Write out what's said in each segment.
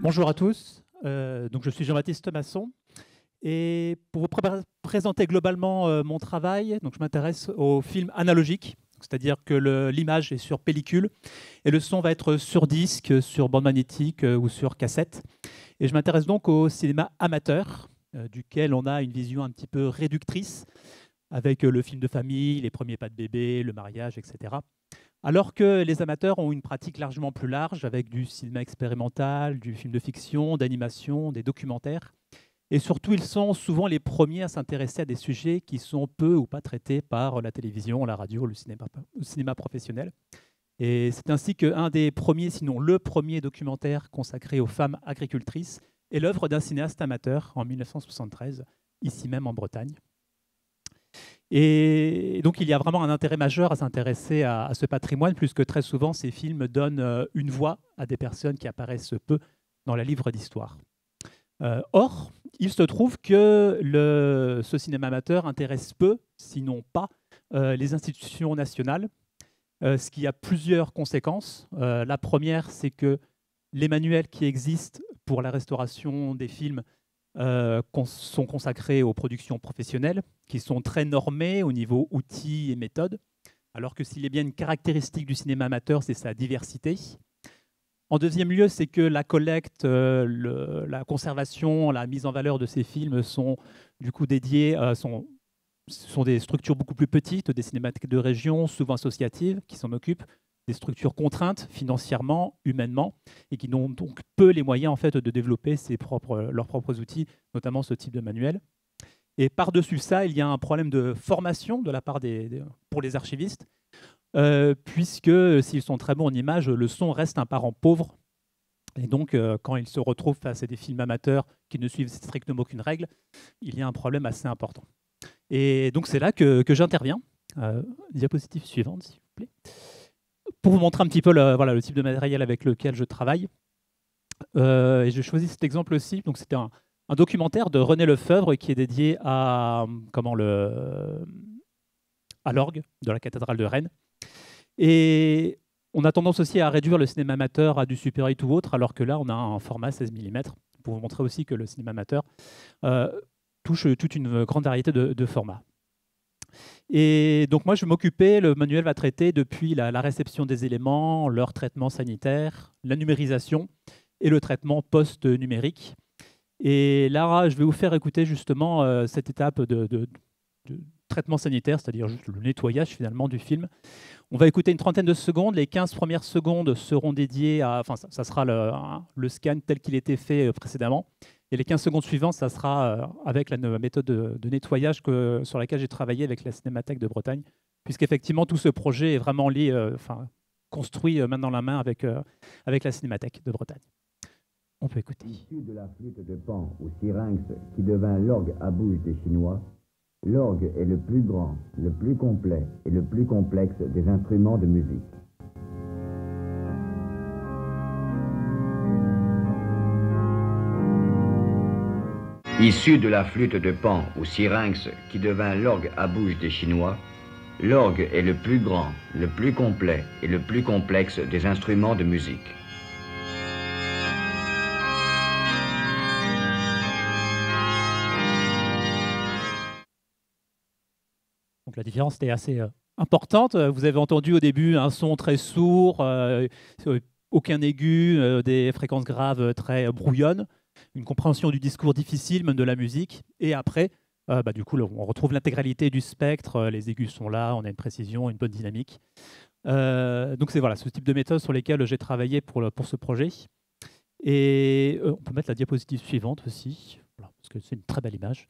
Bonjour à tous, donc je suis Jean-Baptiste Masson et pour vous présenter globalement mon travail, donc je m'intéresse aux films analogiques, c'est-à-dire que l'image est sur pellicule et le son va être sur disque, sur bande magnétique ou sur cassette. Et je m'intéresse donc au cinéma amateur, duquel on a une vision un petit peu réductrice, avec le film de famille, les premiers pas de bébé, le mariage, etc. Alors que les amateurs ont une pratique largement plus large, avec du cinéma expérimental, du film de fiction, d'animation, des documentaires. Et surtout, ils sont souvent les premiers à s'intéresser à des sujets qui sont peu ou pas traités par la télévision, la radio, le cinéma professionnel. Et c'est ainsi qu'un des premiers, sinon le premier documentaire consacré aux femmes agricultrices est l'œuvre d'un cinéaste amateur en 1973, ici même en Bretagne. Et donc, il y a vraiment un intérêt majeur à s'intéresser à ce patrimoine, puisque très souvent, ces films donnent une voix à des personnes qui apparaissent peu dans la livre d'histoire. Or, il se trouve que ce cinéma amateur intéresse peu, sinon pas, les institutions nationales, ce qui a plusieurs conséquences. La première, c'est que les manuels qui existent pour la restauration des films sont consacrés aux productions professionnelles, qui sont très normées au niveau outils et méthodes, alors que s'il y a bien une caractéristique du cinéma amateur, c'est sa diversité. En deuxième lieu, c'est que la collecte, la conservation, la mise en valeur de ces films sont du coup dédiées, sont des structures beaucoup plus petites, des cinémathèques de région, souvent associatives, qui s'en occupent, des structures contraintes financièrement, humainement, et qui n'ont donc peu les moyens en fait, de développer leurs propres outils, notamment ce type de manuel. Et par-dessus ça, il y a un problème de formation de la part pour les archivistes, puisque s'ils sont très bons en images, le son reste un parent pauvre. Et donc, quand ils se retrouvent face à des films amateurs qui ne suivent strictement aucune règle, il y a un problème assez important. Et donc, c'est là que j'interviens. Diapositive suivante, s'il vous plaît. Pour vous montrer un petit peu le type de matériel avec lequel je travaille. Et j'ai choisi cet exemple aussi. Donc, c'était un documentaire de René Lefebvre qui est dédié à l'orgue de la cathédrale de Rennes. Et on a tendance aussi à réduire le cinéma amateur à du Super 8 ou autre, alors que là, on a un format 16 mm, pour vous montrer aussi que le cinéma amateur touche toute une grande variété de formats. Et donc moi, je vais m'occuper, le manuel va traiter depuis la réception des éléments, leur traitement sanitaire, la numérisation et le traitement post-numérique. Et là, je vais vous faire écouter justement cette étape de traitement sanitaire, c'est-à-dire juste le nettoyage finalement du film. On va écouter une trentaine de secondes. Les 15 premières secondes seront dédiées à... Enfin, ça sera le scan tel qu'il était fait précédemment. Et les 15 secondes suivantes, ça sera avec la méthode de nettoyage sur laquelle j'ai travaillé avec la Cinémathèque de Bretagne, puisqu'effectivement, tout ce projet est vraiment lié, construit main dans la main avec la Cinémathèque de Bretagne. On peut écouter. Issu de la flûte de Pan ou syrinx qui devint l'orgue à bouche des Chinois, l'orgue est le plus grand, le plus complet et le plus complexe des instruments de musique. Issu de la flûte de Pan ou syrinx qui devint l'orgue à bouche des Chinois, l'orgue est le plus grand, le plus complet et le plus complexe des instruments de musique. Donc la différence était assez importante. Vous avez entendu au début un son très sourd, aucun aigu, des fréquences graves très brouillonnes, une compréhension du discours difficile, même de la musique. Et après, du coup, on retrouve l'intégralité du spectre. Les aigus sont là, on a une précision, une bonne dynamique. Donc c'est ce type de méthode sur lesquelles j'ai travaillé pour ce projet. Et on peut mettre la diapositive suivante aussi, parce que c'est une très belle image.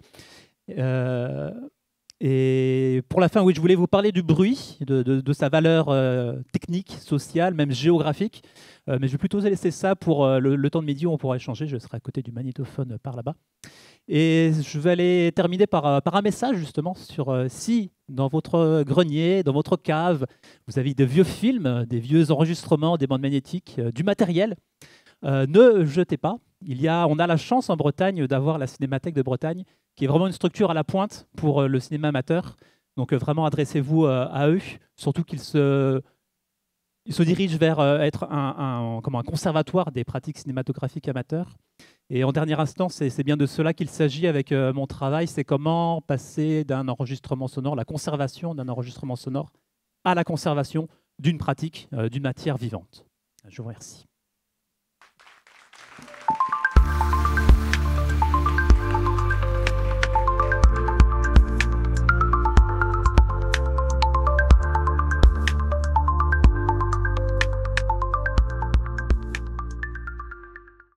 Et pour la fin, oui, je voulais vous parler du bruit, de sa valeur technique, sociale, même géographique. Mais je vais plutôt laisser ça pour le temps de midi où on pourra échanger. Je serai à côté du magnétophone par là-bas. Et je vais aller terminer par un message justement sur si dans votre grenier, dans votre cave, vous avez des vieux films, des vieux enregistrements, des bandes magnétiques, du matériel, ne jetez pas. On a la chance en Bretagne d'avoir la Cinémathèque de Bretagne, qui est vraiment une structure à la pointe pour le cinéma amateur. Donc vraiment, adressez-vous à eux, surtout qu'ils se il se dirige vers être un conservatoire des pratiques cinématographiques amateurs. Et en dernière instance, c'est bien de cela qu'il s'agit avec mon travail, c'est comment passer d'un enregistrement sonore, la conservation d'un enregistrement sonore, à la conservation d'une pratique, d'une matière vivante. Je vous remercie.